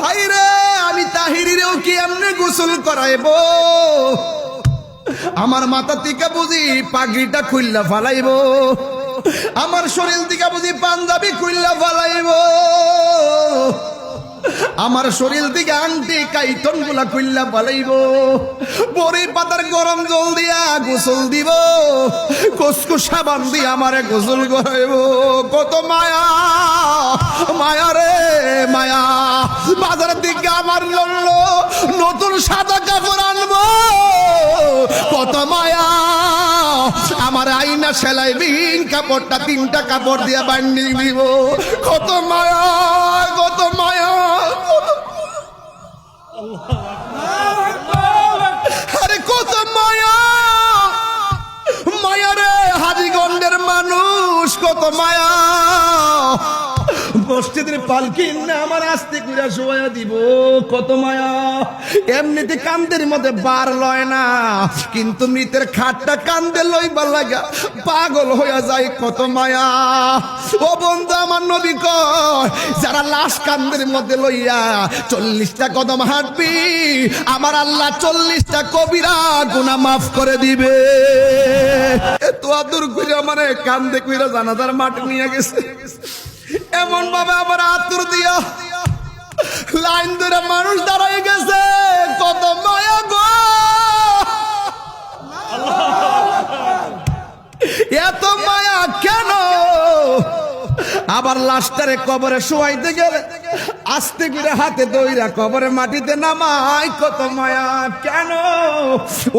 হায় রে, আমি তাহিরিরেও কি এমনি গোসল করাইব? আমার মাথা থেকে বুঝি পাগড়িটা খুললা ফালাইব, আমার শরীর থেকে বুঝি পাঞ্জাবি খুললা ফালাইব, আমার শরীর থেকে আংটি কাইতন গুলা খুললা ফালাইব, বড়ি পাতার গরম জল দিয়া গোসল দিব, কসকু সাবান দিয়ে আমারে গোসল করাইব। কত মায়া, মায়া রে মায়া। বাজারের দিকে আমার লড়লো নতুন সাদা কাপড় আনবো, কত মায়া। আমার আইনা সেলাই বিহীন কাপড়টা 3টা কাপড় দিয়ে বান্ডিং দিব, কত মায়া, কত মায়া। আরে কত মায়া, মায়া রে হাজীগঞ্জের মানুষ, কত মায়া। মসজিদের পালকি না আমার আস্তে করে শোয়া দিব, কত মায়া। এমনিতে কান্দের মধ্যে বার লয় না, কিন্তু মৃতের খাটটা কান্দে লইবার লাগা পাগল হইয়া যায়, কত মায়া। ও বন্ধু, আমার নবী কয় যারা লাশ কান্দের মধ্যে লইয়া 40টা কদম হাঁটবি, আমার আল্লাহ 40টা কবিরা গুনাহ মাফ করে দিবে। এত আদর করে আমারে কান্দে কইরা জানাজার মাঠে নিয়ে গেছে, এমন ভাবে আবার আতুর দিয়া লাইন ধরে মানুষ দাঁড়াই গেছে, কত মায়া গো। এত মায়া কেন? আবার লাশটারে কবরে শোয়াইতে গেলে আস্তে করে হাতে দইরা কবরে মাটিতে নামাই, কত মায়া কেন?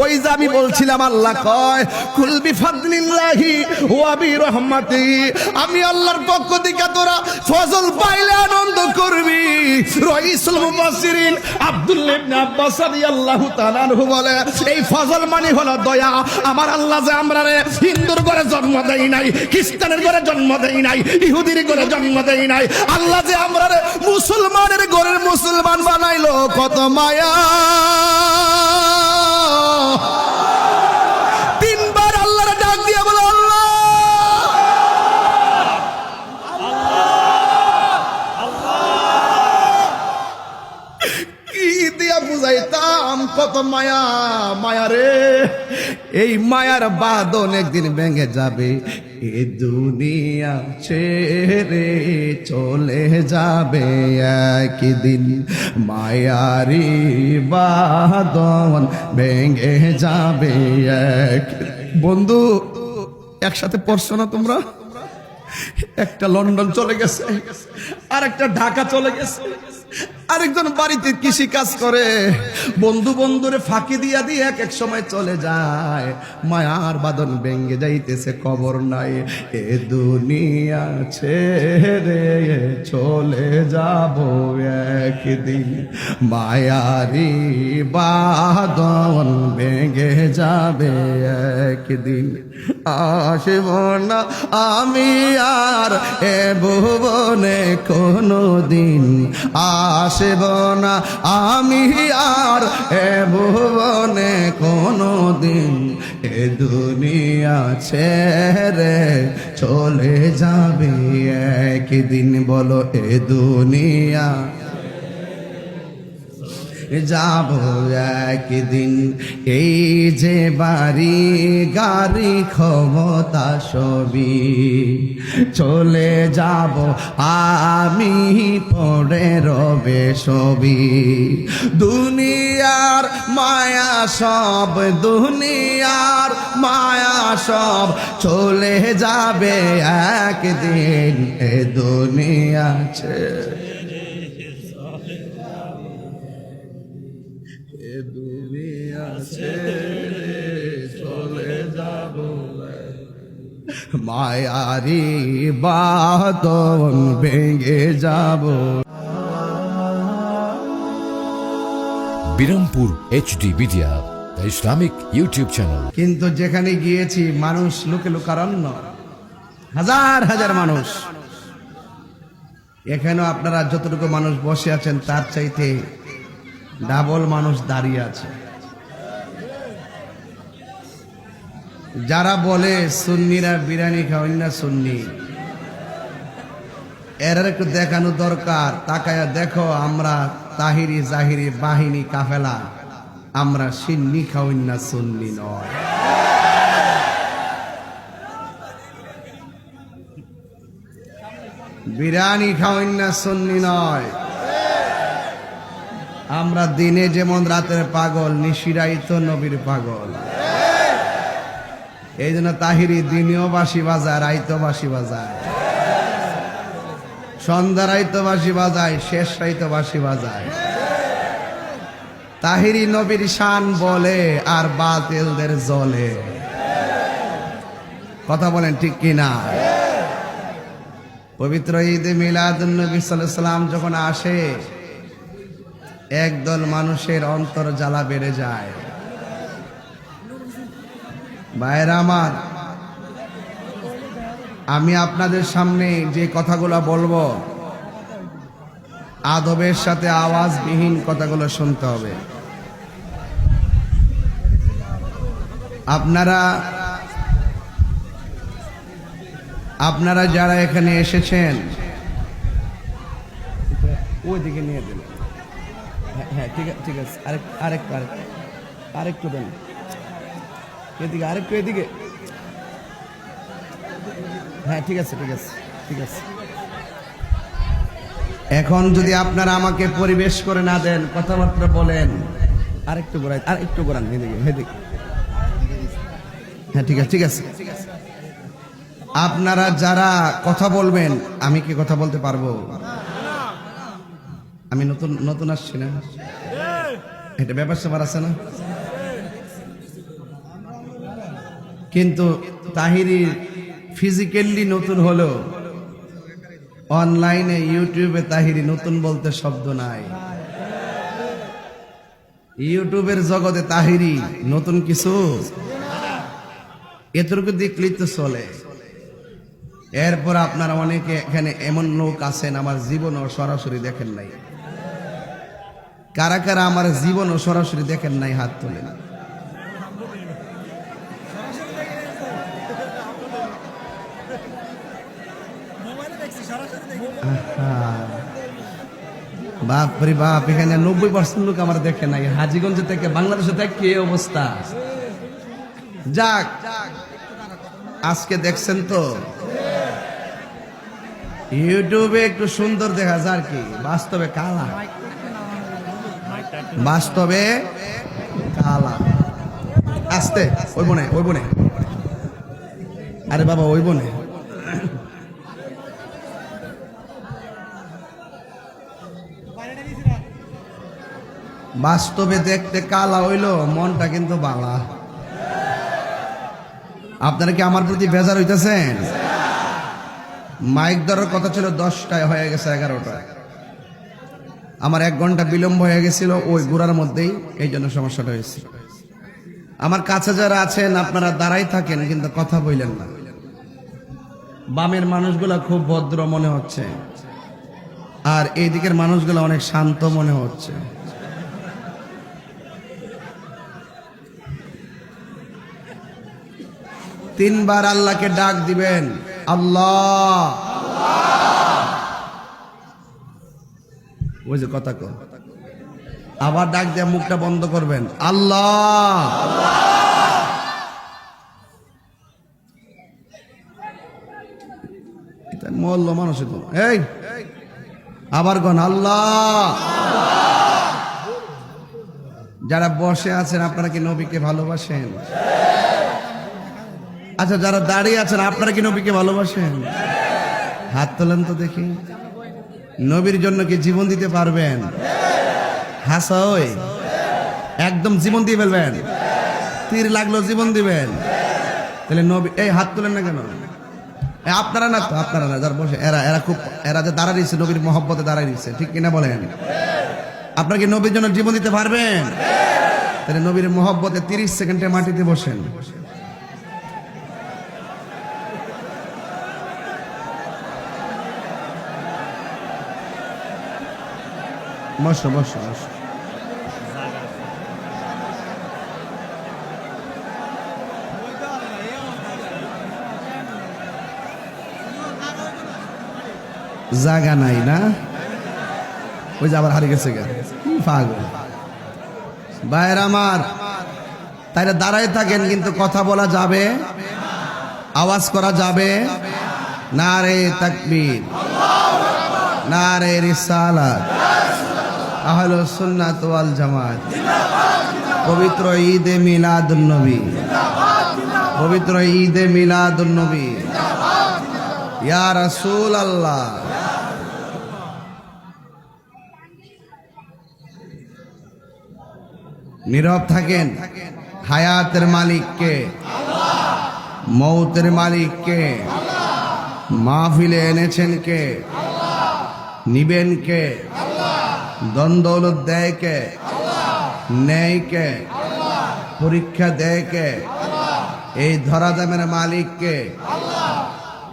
ওই যে আমি বলছিলাম আল্লাহ কয় কুল বিফাদলিল্লাহি ওয়া বিরহমাতি, আমি আল্লাহর পক্ষ থেকে তোরা ফজল পাইলে আনন্দ করবি। রাইসুল মুফাসসিরিন আব্দুল্লাহ ইবনে আব্বাস রাদিয়াল্লাহু তাআলা আনহু বলে এই ফজল মানে হলো দয়া। আমার আল্লাহ যে আমরারে হিন্দুর ঘরে জন্ম দেই নাই, খ্রিস্টানের ঘরে জন্ম দেই নাই, ইহুদির ঘরে জন্ম দেই নাই, আল্লাহ যে আমরারে মুসলমানের ঘরের মুসলমান বানাইলো, কত মায়া। 3বার আল্লাহর ডাক দিয়ে বলো আল্লাহ, কি দিয়া বুঝাইতাম, কত মায়া, মায়া রে। এই মায়ার বাঁধন একদিন ভেঙে যাবে, এ দুনিয়া ছেড়ে চলে যাবে একদিন, মায়ারি বাঁধন ভেঙে যাবে এক। বন্ধু একসাথে পড়ছো না তোমরা? একটা লন্ডন চলে গেছে, আর একটা ঢাকা চলে গেছে, আরেকজন বাড়িতে কৃষি কাজ করে, বন্ধু বন্ধুরে ফাঁকি দিয়া দিয়ে এক সময় চলে যায়, মায়ার বাঁধন ভেঙে যাইতেছে, কবর নাই। এ দুনিয়া ছেড়ে চলে যাব একদিন, মায়ারি বাঁধন ভেঙে যাবে একদিন, আসব না আমি আর এ ভুবনে কোনো দিন, আসব না আমি আর এ ভুবনে কোনো দিন, এ দুনিয়া ছেড়ে চলে যাবে একদিন। বলো এ দুনিয়া যাব একদিন, এই যে বাড়ি গাড়ি ক্ষমতা সবই চলে যাব আমি, পড়ে রবে সবই। দুনিয়ার মায়া সব, দুনিয়ার মায়া সব চলে যাবে একদিন, এ দুনিয়া ছেড়ে দুনিয়া ছেড়ে চলে যাব, মায়ারি বাঁধন ভেঙে যাব। Birampur HD media, the Islamic YouTube channel. কিন্তু যেখানে গিয়েছি মানুষ লোকে লোকারণ্য, হাজার হাজার মানুষ। এখানেও আপনারা যতটুকু মানুষ বসে আছেন তার চাইতে ডাবল মানুষ দাঁড়িয়ে আছে। যারা বলে সুন্নিরা বিরিয়ানি খাওয়েন না, সুন্নি এর একটু দেখানো দরকার। তাকায়া দেখো, আমরা তাহিরি জাহিরি বাহিনী কাফেলা, আমরা সিন্নি খাওয়াই না, সুন্নি নয়। বিরিয়ানি খাওয়াই না, সুন্নি নয়। আমরা দিনে যেমন রাতের পাগল, নিশিরাই তো নবীর পাগল। এই জন্য তাহিরি দিনেও বাঁশি বাজায়, রাইতো বাঁশি বাজায়, সন্ধ্যা রাইতো বাঁশি বাজায়, শেষ রাইতো বাঁশি বাজায়। তাহিরি নবীর শান বলে আর বাতিলদের জলে। কথা বলেন ঠিক কিনা? পবিত্র ঈদে মিলাদুন নবী সাল্লাল্লাহু আলাইহি সাল্লাম যখন আসে, একদল মানুষের অন্তর জ্বালা বেড়ে যায়। ভাইরা আমার, আমি আপনাদের সামনে যে কথাগুলো বলবো, আদবের সাথে আওয়াজবিহীন কথাগুলো শুনতে হবে। আপনারা যারা এখানে এসেছেন, ওইদিকে নিয়ে দিন। হ্যাঁ, ঠিক আছে, আরেকটু দেন, এদিকে আরেকটু, এদিকে। হ্যাঁ, ঠিক আছে। এখন যদি আপনারা আমাকে পরিবেশ করে না দেন, কথাবার্তা বলেন, আরেকটু ঘোরান, এদিকে। হ্যাঁ, ঠিক আছে। আপনারা যারা কথা বলবেন, আমি কি কথা বলতে পারবো? আমি নতুন আসছি না, এটা ব্যাপার স্যাপার আছে না। কিন্তু তাহিরি ফিজিক্যালি নতুন হলো, অনলাইনে ইউটিউবে তাহিরি নতুন বলতে শব্দ নাই। ইউটিউবের জগতে তাহিরি নতুন কিছু, এতটুকু দেখলেই তো চলে। এরপর আপনারা অনেকে এখানে এমন লোক আছেন আমার জীবনও সরাসরি দেখেন নাই। কারা কারা আমার জীবনও সরাসরি দেখেন নাই, হাত তোলেন। বাপরে বাপ, এখানে 90% লোক আমার দেখে নাই। হাজীগঞ্জ থেকে, বাংলাদেশে থেকে কি অবস্থা। যাক, আজকে দেখছেন তো, ইউটিউবে একটু সুন্দর দেখা যায়, কি বাস্তবে কালা, আস্তে ওই বনে, আরে বাবা ওই বনে। বাস্তবে দেখতে কালা হইলো, মনটা কিন্তু বালা। আপনারা কি আমার প্রতি বেজার হইতেছেন? মাইক ধরার কথা ছিল 10টায়, হয়ে গেছে 11টায়। আমার 1 ঘন্টা বিলম্ব হয়ে গেছিল ওই ঘোরার মধ্যেই, এই জন্য সমস্যাটা হয়েছে। আমার কাছে যারা আছেন, আপনারা দাঁড়াই থাকেন, কিন্তু কথা বললেন না। বামের মানুষগুলা খুব ভদ্র মনে হচ্ছে, আর এই দিকের মানুষগুলা অনেক শান্ত মনে হচ্ছে। তিনবার আল্লাহকে ডাক দিবেন, আল্লাহ। ওই যে কথা কো, আবার ডাক দিয়ে মুখটা বন্ধ করবেন, আল্লাহ। মল্ল মানুষ, এই আবার গন, আল্লাহ। যারা বসে আছেন, আপনারা কি নবীকে ভালোবাসেন? আচ্ছা, যারা দাঁড়িয়ে আছেন, আপনারা কি নবীকে ভালোবাসেন? হাত তোলেন তো দেখি। নবীর জন্য কি জীবন দিতে পারবেন? হাসা ওই একদম জীবন দিয়ে ফেলবেন, তীর লাগলো জীবন দিবেন। তাহলে নবী, এই হাত তোলেন না কেন? আপনারা না তো, আপনারা না, যারা বসে, এরা যে দাঁড়া দিচ্ছে, নবীর মহব্বতে দাঁড়াই দিচ্ছে, ঠিক কিনা বলেন? আপনারা কি নবীর জন্য জীবন দিতে পারবেন? তাহলে নবীর মহব্বতে 30 সেকেন্ডে মাটিতে বসেন। বসো। জায়গা নাই না, ওই যে আবার হারিয়ে গেছে গা, কি পাগল ভাইয়ের আমার। তাইলে দাঁড়ায় থাকেন, কিন্তু কথা বলা যাবে, আওয়াজ করা যাবে। নারে তাকবীর, নারে রিসালাত, আহলুস সুন্নাত ওয়াল জামাত। পবিত্র ঈদে মিলাদুন নবী, পবিত্র ঈদে মিলাদুন নবী। ইয়া রাসূলুল্লাহ। নীরব থাকেন। হায়াতের মালিক কে? মৌতের মালিক কে? মাহফিলে এনেছেন কে? নিবেন কে? দ্বন্দ্বলত দেয় কে? নেয় কে? পরীক্ষা দেয় কে? এই ধরা দামের মালিক কে?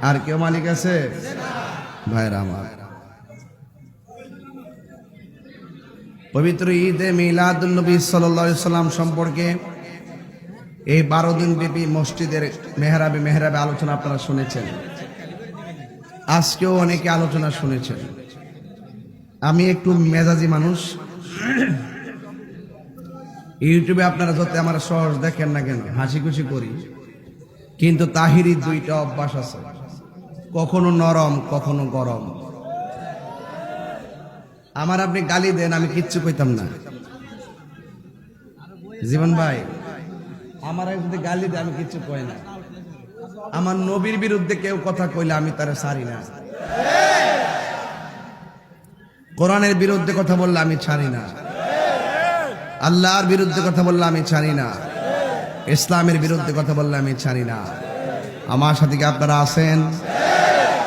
আর কেউ মালিক আছে? ভাইরা আমার, পবিত্র ঈদে মিলাদুন নবী সাল্লাল্লাহু আলাইহি সাল্লাম সম্পর্কে এই 12 দিন ব্যাপী মসজিদের মেহরাবে মেহরাবে আলোচনা আপনারা শুনেছেন। আজকেও অনেকে আলোচনা শুনেছেন। আমি একটু মেজাজি মানুষ, ইউটিউবে আপনারা যত আমার সহজ দেখেন না কেন, হাসি খুশি করি, কিন্তু তাহিরি দুইটা অভ্যাস আছে, কখনো নরম কখনো গরম। আমার আপনি গালি দেন, আমি কিচ্ছু কইতাম না। জীবন ভাই, আমার যদি গালি দেন আমি কিচ্ছু কই না। আমার নবীর বিরুদ্ধে কেউ কথা কইলে আমি তারে ছাড়ি না। কোরআনের বিরুদ্ধে কথা বললে আমি ছাড়ি না। আল্লাহর বিরুদ্ধে কথা বললে আমি ছাড়ি না। ইসলামের বিরুদ্ধে কথা বললে আমি ছাড়ি না। আমার সাথে কি আপনারা আছেন?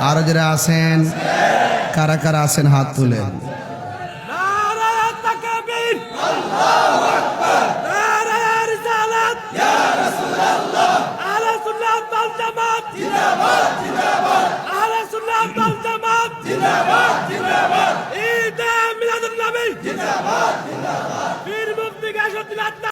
আরো যারা আছেন, কারা কারা আছেন হাত তুলেন। জিন্দাবাদ জিন্দাবাদ। বীর মুক্তিকা সত্যি